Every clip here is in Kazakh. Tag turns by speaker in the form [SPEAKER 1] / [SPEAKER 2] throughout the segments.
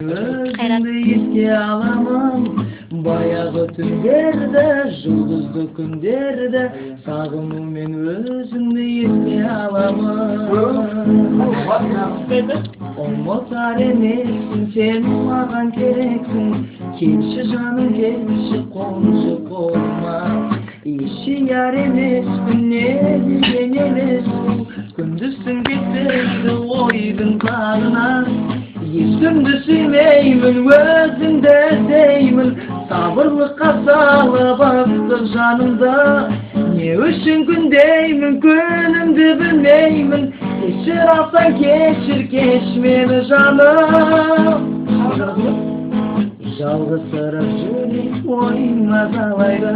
[SPEAKER 1] Özümde esке alamam bayağı tünlerde, жұлдызды күндерде сағыну мен өзімді еске аламын. Ұмытар емессің, сен маған керексің, келші жаным келші қоншы болма. Ешияр емеспін, недеген емеспін, күндізсің кетпейді ойдың бағынан. Ешкімді сүймеймін, өзіңді іздеймін, сабырлыққа салып ыстық жанымда. Не үшін күндеймін, күнімді білмеймін, кешір алсаң кешір, кеш мені жаным. Жалғызсырап жүрек ойым мазалайды,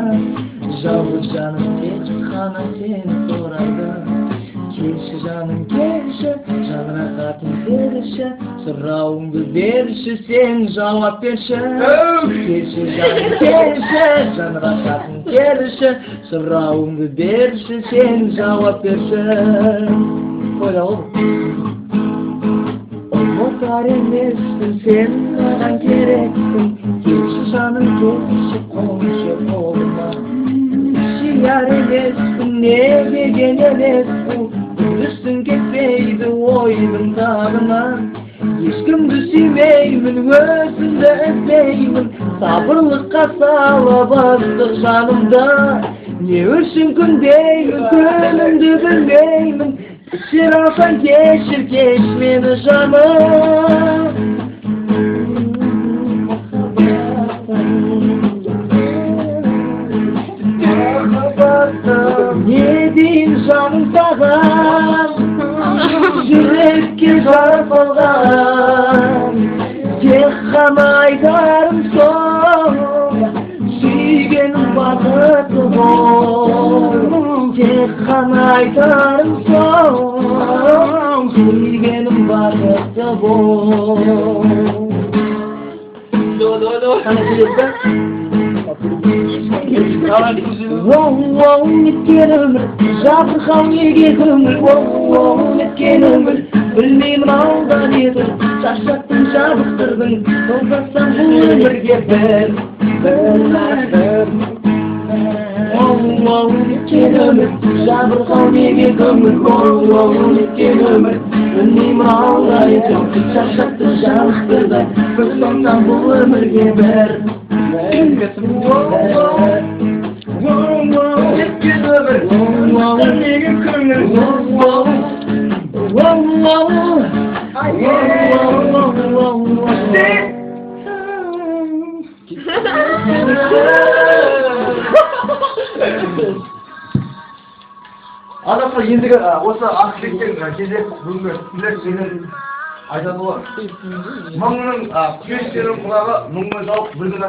[SPEAKER 1] жалғыз жаным тек қана сені сұрайды. Келші жаным келші, жан рахатын берші, сұрауыңды берші, сен жауап берші. Келші жаным келші, жан рахатын берші, сұрауыңды берші, сен жауап берші. Қойда ол. Ұмытар емеспін, сен маған керексің, келші жаным келші, қоншы болма. Ешияр емеспін, недеген емеспін, күндізсің кетпейді ойдың тағынан. Ешкімді сүймеймін, өзімді іздеймін, сабырлыққа салып ыстық жанымда. Не үшін күндеймін, күнімді білмеймін, кешір алсаң кешір, кеш мені жаным. Не дейін жаным саған, жүрекке жарып алған, тек қана айтарым сол, сүйгенім бақытты бол. Тек қана айтарым сол, сүйгенім бақытты бол. Неткен өмір, жабырқау неге көңіл, неткен өмір, білмеймін алдан еді, шаршаттың жабықтырдың, толғатсам бұл өмірге бір. Неткен өмір, жабырқау неге көңіл, неткен өмір, білмеймін алдан еді, шаршаттың жабықтырдың, толғатсам бұл өмірге бір. Неткен өмір, неге көңіл,
[SPEAKER 2] Адамдар ендігі осы ақылеттен кезек бүгінгі тілек айтады ғой. Мұңның күрестерінің құлағы мұңмен жауып бір күн